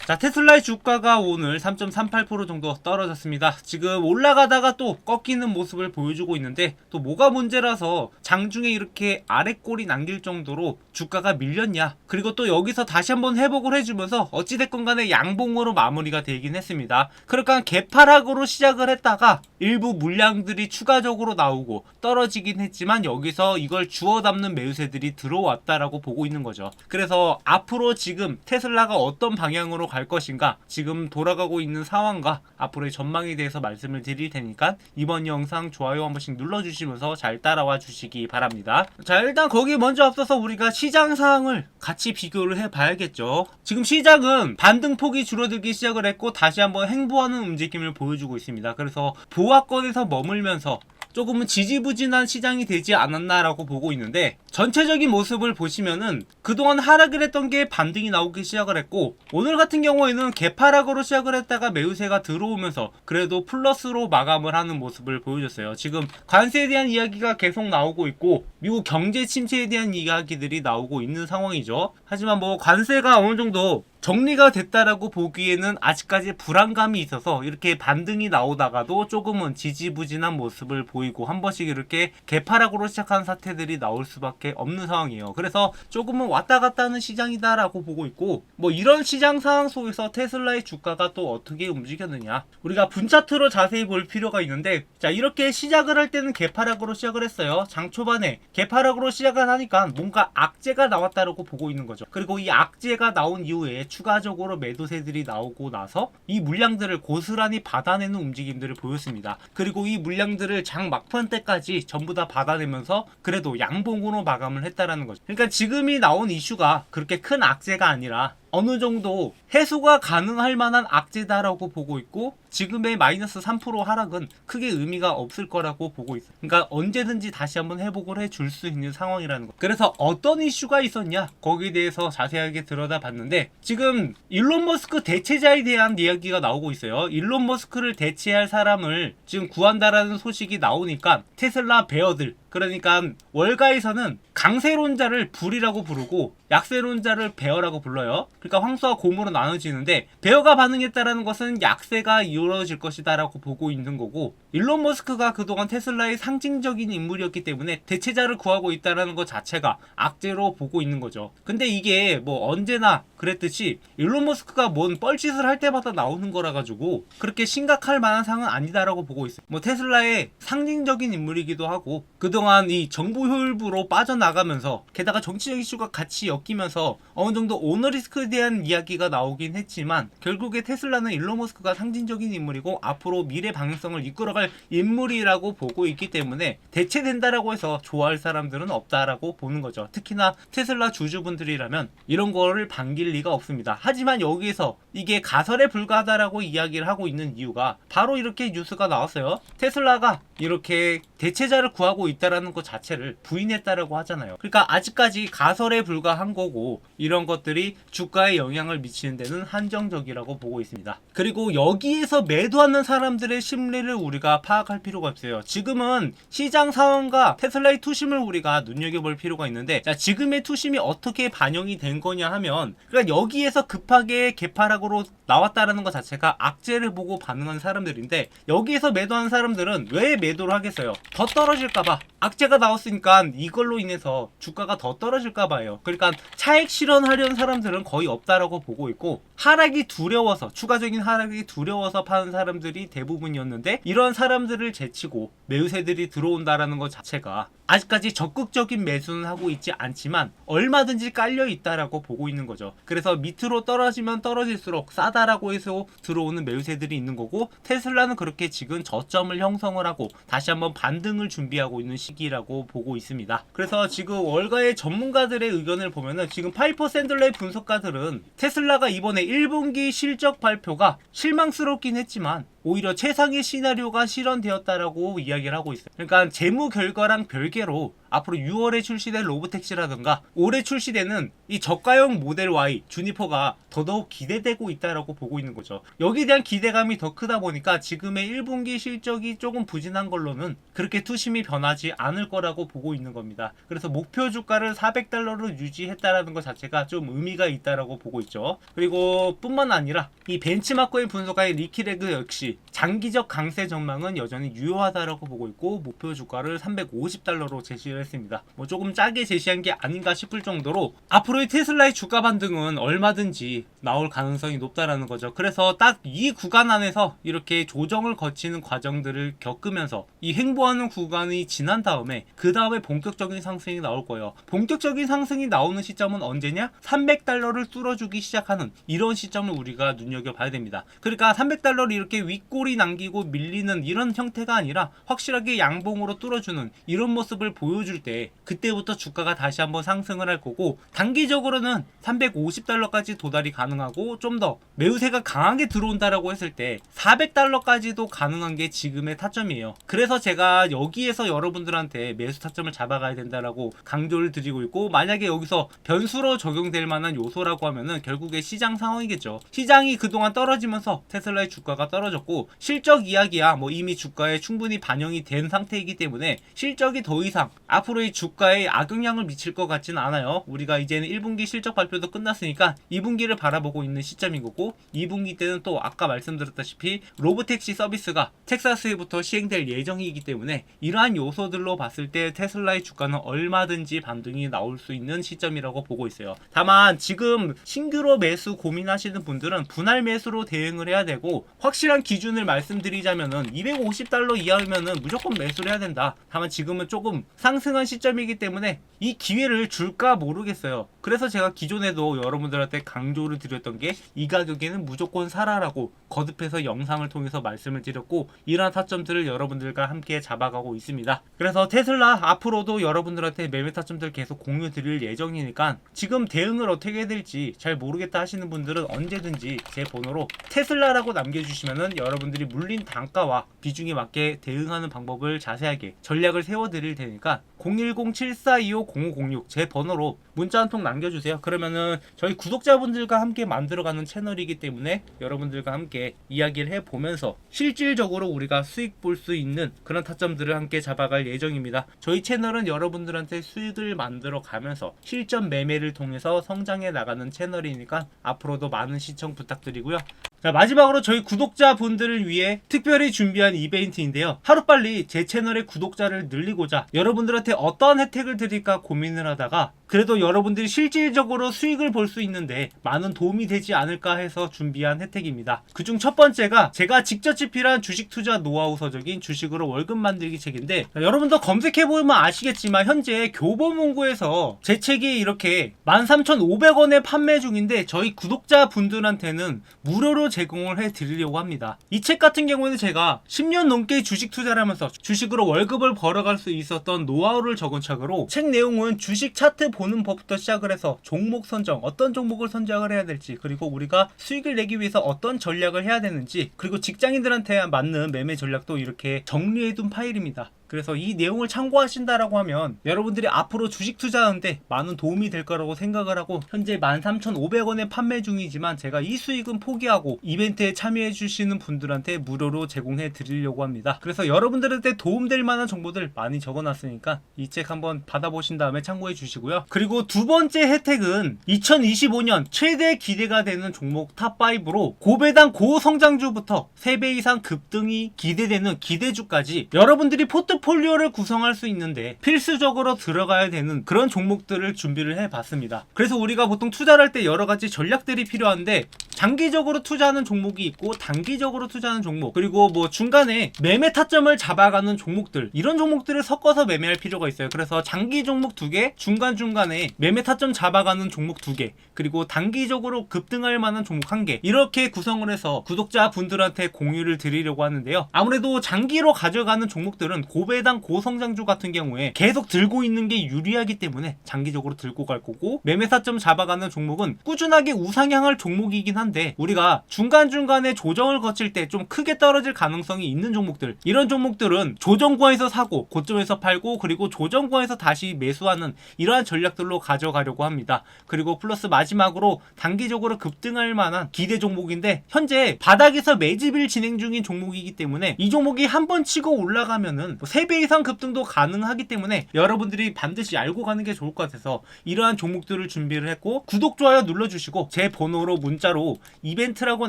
자, 테슬라의 주가가 오늘 3.38% 정도 떨어졌습니다. 지금 올라가다가 또 꺾이는 모습을 보여주고 있는데 또 뭐가 문제라서 장중에 이렇게 아래꼬리 남길 정도로 주가가 밀렸냐, 그리고 또 여기서 다시 한번 회복을 해주면서 어찌됐건 간에 양봉으로 마무리가 되긴 했습니다. 그러니까 개파락으로 시작을 했다가 일부 물량들이 추가적으로 나오고 떨어지긴 했지만 여기서 이걸 주워 담는 매수세들이 들어왔다라고 보고 있는 거죠. 그래서 앞으로 지금 테슬라가 어떤 방향으로 갈 것인가, 지금 돌아가고 있는 상황과 앞으로의 전망에 대해서 말씀을 드릴 테니까 이번 영상 좋아요 한 번씩 눌러주시면서 잘 따라와 주시기 바랍니다. 자, 일단 거기 먼저 앞서서 우리가 시장 상황을 같이 비교를 해봐야겠죠. 지금 시장은 반등폭이 줄어들기 시작을 했고 다시 한번 횡보하는 움직임을 보여주고 있습니다. 그래서 보합권에서 머물면서 조금은 지지부진한 시장이 되지 않았나라고 보고 있는데, 전체적인 모습을 보시면은 그동안 하락을 했던 게 반등이 나오기 시작을 했고, 오늘 같은 경우에는 개파락으로 시작을 했다가 매우세가 들어오면서 그래도 플러스로 마감을 하는 모습을 보여줬어요. 지금 관세에 대한 이야기가 계속 나오고 있고 미국 경제 침체에 대한 이야기들이 나오고 있는 상황이죠. 하지만 뭐 관세가 어느 정도 정리가 됐다라고 보기에는 아직까지 불안감이 있어서 이렇게 반등이 나오다가도 조금은 지지부진한 모습을 보이고 한 번씩 이렇게 개파락으로 시작한 사태들이 나올 수밖에 없는 상황이에요. 그래서 조금은 왔다 갔다 하는 시장이다라고 보고 있고, 뭐 이런 시장 상황 속에서 테슬라의 주가가 또 어떻게 움직였느냐, 우리가 분차트로 자세히 볼 필요가 있는데, 자, 이렇게 시작을 할 때는 개파락으로 시작을 했어요. 장 초반에 개파락으로 시작을 하니까 뭔가 악재가 나왔다라고 보고 있는 거죠. 그리고 이 악재가 나온 이후에 추가적으로 매도세들이 나오고 나서 이 물량들을 고스란히 받아내는 움직임들을 보였습니다. 그리고 이 물량들을 장 막판 때까지 전부 다 받아내면서 그래도 양봉으로 마감을 했다라는 거죠. 그러니까 지금이 나온 이슈가 그렇게 큰 악재가 아니라 어느 정도 해소가 가능할 만한 악재다라고 보고 있고, 지금의 마이너스 3% 하락은 크게 의미가 없을 거라고 보고 있어요. 그러니까 언제든지 다시 한번 회복을 해줄 수 있는 상황이라는 거. 그래서 어떤 이슈가 있었냐, 거기에 대해서 자세하게 들여다봤는데, 지금 일론 머스크 대체자에 대한 이야기가 나오고 있어요. 일론 머스크를 대체할 사람을 지금 구한다라는 소식이 나오니까 테슬라 베어들, 그러니까 월가에서는 강세론자를 불이라고 부르고 약세론자를 베어라고 불러요. 그러니까 황소와 곰으로 나눠지는데, 베어가 반응했다라는 것은 약세가 이루어질 것이다 라고 보고 있는 거고, 일론 머스크가 그동안 테슬라의 상징적인 인물이었기 때문에 대체자를 구하고 있다는 것 자체가 악재로 보고 있는 거죠. 근데 이게 뭐 언제나 그랬듯이 일론 머스크가 뭔 뻘짓을 할 때마다 나오는 거라 가지고 그렇게 심각할 만한 상황은 아니다라고 보고 있어요. 뭐 테슬라의 상징적인 인물이기도 하고, 그동안 이 정부 효율부로 빠져나가면서 게다가 정치적 이슈가 같이 엮이면서 어느 정도 오너 리스크에 대한 이야기가 나오긴 했지만, 결국에 테슬라는 일론 머스크가 상징적인 인물이고 앞으로 미래 방향성을 이끌어갈 인물이라고 보고 있기 때문에 대체된다라고 해서 좋아할 사람들은 없다라고 보는 거죠. 특히나 테슬라 주주분들이라면 이런 거를 반길 리가 없습니다. 하지만 여기에서 이게 가설에 불과하다라고 이야기를 하고 있는 이유가 바로 이렇게 뉴스가 나왔어요. 테슬라가 이렇게 대체자를 구하고 있다라는 것 자체를 부인했다라고 하잖아요. 그러니까 아직까지 가설에 불과한 거고, 이런 것들이 주가에 영향을 미치는 데는 한정적이라고 보고 있습니다. 그리고 여기에서 매도하는 사람들의 심리를 우리가 파악할 필요가 없어요. 지금은 시장 상황과 테슬라의 투심을 우리가 눈여겨볼 필요가 있는데, 자, 지금의 투심이 어떻게 반영이 된 거냐 하면, 그러니까 여기에서 급하게 개파락으로 나왔다라는 것 자체가 악재를 보고 반응한 사람들인데, 여기에서 매도하는 사람들은 왜 매도를 하겠어요? 더 떨어질까봐. 악재가 나왔으니까 이걸로 인해서 주가가 더 떨어질까봐요. 그러니까 차익 실현하려는 사람들은 거의 없다라고 보고 있고, 하락이 두려워서, 추가적인 하락이 두려워서 파는 사람들이 대부분이었는데, 이런 사람들을 제치고 매수세들이 들어온다라는 것 자체가 아직까지 적극적인 매수는 하고 있지 않지만 얼마든지 깔려 있다라고 보고 있는 거죠. 그래서 밑으로 떨어지면 떨어질수록 싸다라고 해서 들어오는 매수세들이 있는 거고, 테슬라는 그렇게 지금 저점을 형성을 하고 다시 한번 반등을 준비하고 있는 시기라고 보고 있습니다. 그래서 지금 월가의 전문가들의 의견을 보면은, 지금 파이퍼 샌들러의 분석가들은 테슬라가 이번에 1분기 실적 발표가 실망스럽긴 했지만 오히려 최상의 시나리오가 실현되었다라고 이야기를 하고 있어요. 그러니까 재무 결과랑 별개로 앞으로 6월에 출시될 로보택시라든가 올해 출시되는 이 저가형 모델 Y 주니퍼가 더더욱 기대되고 있다라고 보고 있는 거죠. 여기에 대한 기대감이 더 크다 보니까 지금의 1분기 실적이 조금 부진한 걸로는 그렇게 투심이 변하지 않을 거라고 보고 있는 겁니다. 그래서 목표 주가를 400달러로 유지했다라는 것 자체가 좀 의미가 있다라고 보고 있죠. 그리고 뿐만 아니라 이 벤치마크의 분석가인 리키레그 역시 장기적 강세 전망은 여전히 유효하다라고 보고 있고 목표 주가를 350달러로 제시를 했습니다. 뭐 조금 짜게 제시한 게 아닌가 싶을 정도로 앞으로의 테슬라의 주가 반등은 얼마든지 나올 가능성이 높다라는 거죠. 그래서 딱 이 구간 안에서 이렇게 조정을 거치는 과정들을 겪으면서 이 횡보하는 구간이 지난 다음에 그 다음에 본격적인 상승이 나올 거예요. 본격적인 상승이 나오는 시점은 언제냐? 300달러를 뚫어주기 시작하는 이런 시점을 우리가 눈여겨봐야 됩니다. 그러니까 300달러를 이렇게 윗골이 남기고 밀리는 이런 형태가 아니라 확실하게 양봉으로 뚫어주는 이런 모습을 보여줄 때 그때부터 주가가 다시 한번 상승을 할 거고, 단기적으로는 350달러까지 도달이 가능하고 좀 더 매우세가 강하게 들어온다라고 했을 때 400달러까지도 가능한 게 지금의 타점이에요. 그래서 제가 여기에서 여러분들한테 매수 타점을 잡아가야 된다라고 강조를 드리고 있고, 만약에 여기서 변수로 적용될 만한 요소라고 하면은 결국에 시장 상황이겠죠. 시장이 그동안 떨어지면서 테슬라의 주가가 떨어졌고 실적 이야기야 뭐 이미 주가에 충분히 반영이 된 상태이기 때문에 실적이 더 이상 앞으로의 주가에 악영향을 미칠 것 같지는 않아요. 우리가 이제는 1분기 실적 발표도 끝났으니까 2분기를 바라보고 있는 시점인 거고, 2분기 때는 또 아까 말씀드렸다시피 로보택시 서비스가 텍사스에부터 시행될 예정이기 때문에 이러한 요소들로 봤을 때 테슬라의 주가는 얼마든지 반등이 나올 수 있는 시점이라고 보고 있어요. 다만 지금 신규로 매수 고민하시는 분들은 분할 매수로 대응을 해야 되고, 확실한 기준을 말씀드리자면은 250달러 이하면은 무조건 매수를 해야 된다. 다만 지금은 조금 상승한 시점이기 때문에 이 기회를 줄까 모르겠어요. 그래서 제가 기존에도 여러분들한테 강조를 드렸던 게 이 가격에는 무조건 사라라고 거듭해서 영상을 통해서 말씀을 드렸고, 이러한 타점들을 여러분들과 함께 잡아가고 있습니다. 그래서 테슬라 앞으로도 여러분들한테 매매 타점들 계속 공유 드릴 예정이니까 지금 대응을 어떻게 해야 될지 잘 모르겠다 하시는 분들은 언제든지 제 번호로 테슬라라고 남겨주시면은 여러분들이 물린 단가와 비중에 맞게 대응하는 방법을 자세하게 전략을 세워드릴 테니까 010-7425-0506 제 번호로 문자 한 통 남겨주세요. 그러면은 저희 구독자분들과 함께 만들어가는 채널이기 때문에 여러분들과 함께 이야기를 해보면서 실질적으로 우리가 수익 볼 수 있는 그런 타점들을 함께 잡아갈 예정입니다. 저희 채널은 여러분들한테 수익을 만들어 가면서 실전 매매를 통해서 성장해 나가는 채널이니까 앞으로도 많은 시청 부탁드리고요. 자, 마지막으로 저희 구독자분들을 위해 특별히 준비한 이벤트인데요. 하루빨리 제 채널의 구독자를 늘리고자 여러분들한테 어떤 혜택을 드릴까 고민을 하다가 그래도 여러분들이 실질적으로 수익을 볼 수 있는데 많은 도움이 되지 않을까 해서 준비한 혜택입니다. 그중 첫 번째가 제가 직접 집필한 주식 투자 노하우 서적인 주식으로 월급 만들기 책인데, 여러분도 검색해보면 아시겠지만 현재 교보문고에서 제 책이 이렇게 13,500원에 판매 중인데 저희 구독자분들한테는 무료로 제공을 해드리려고 합니다. 이 책 같은 경우에는 제가 10년 넘게 주식 투자를 하면서 주식으로 월급을 벌어갈 수 있었던 노하우를 적은 책으로, 책 내용은 주식 차트 보는 법부터 시작을 해서 종목 선정, 어떤 종목을 선정을 해야 될지, 그리고 우리가 수익을 내기 위해서 어떤 전략을 해야 되는지, 그리고 직장인들한테 맞는 매매 전략도 이렇게 정리해둔 파일입니다. 그래서 이 내용을 참고하신다라고 하면 여러분들이 앞으로 주식 투자하는데 많은 도움이 될 거라고 생각을 하고, 현재 13,500원에 판매 중이지만 제가 이 수익은 포기하고 이벤트에 참여해 주시는 분들한테 무료로 제공해 드리려고 합니다. 그래서 여러분들한테 도움될 만한 정보들 많이 적어놨으니까 이 책 한번 받아보신 다음에 참고해 주시고요. 그리고 두 번째 혜택은 2025년 최대 기대가 되는 종목 탑5로 고배당 고성장주부터 3배 이상 급등이 기대되는 기대주까지 여러분들이 포트폴리오를 구성할 수 있는데 필수적으로 들어가야 되는 그런 종목들을 준비를 해봤습니다. 그래서 우리가 보통 투자를 할 때 여러 가지 전략들이 필요한데, 장기적으로 투자하는 종목이 있고 단기적으로 투자하는 종목, 그리고 뭐 중간에 매매 타점을 잡아가는 종목들, 이런 종목들을 섞어서 매매할 필요가 있어요. 그래서 장기 종목 2개, 중간중간에 매매 타점 잡아가는 종목 2개, 그리고 단기적으로 급등할 만한 종목 1개, 이렇게 구성을 해서 구독자분들한테 공유를 드리려고 하는데요. 아무래도 장기로 가져가는 종목들은 5배당 고성장주 같은 경우에 계속 들고 있는 게 유리하기 때문에 장기적으로 들고 갈 거고, 매매사점 잡아가는 종목은 꾸준하게 우상향할 종목이긴 한데 우리가 중간중간에 조정을 거칠 때 좀 크게 떨어질 가능성이 있는 종목들, 이런 종목들은 조정구에서 사고 고점에서 팔고 그리고 조정구에서 다시 매수하는 이러한 전략들로 가져가려고 합니다. 그리고 플러스 마지막으로 단기적으로 급등할 만한 기대 종목인데 현재 바닥에서 매집일 진행 중인 종목이기 때문에 이 종목이 한번 치고 올라가면은 3배 이상 급등도 가능하기 때문에 여러분들이 반드시 알고 가는 게 좋을 것 같아서 이러한 종목들을 준비를 했고, 구독, 좋아요 눌러주시고 제 번호로 문자로 이벤트라고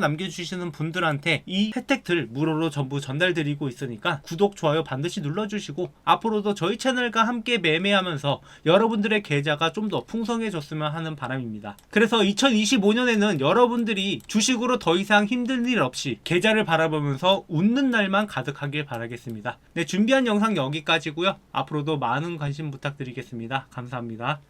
남겨주시는 분들한테 이 혜택들 무료로 전부 전달드리고 있으니까 구독, 좋아요 반드시 눌러주시고 앞으로도 저희 채널과 함께 매매하면서 여러분들의 계좌가 좀 더 풍성해졌으면 하는 바람입니다. 그래서 2025년에는 여러분들이 주식으로 더 이상 힘든 일 없이 계좌를 바라보면서 웃는 날만 가득하길 바라겠습니다. 네, 준비한 영상 여기까지고요. 앞으로도 많은 관심 부탁드리겠습니다. 감사합니다.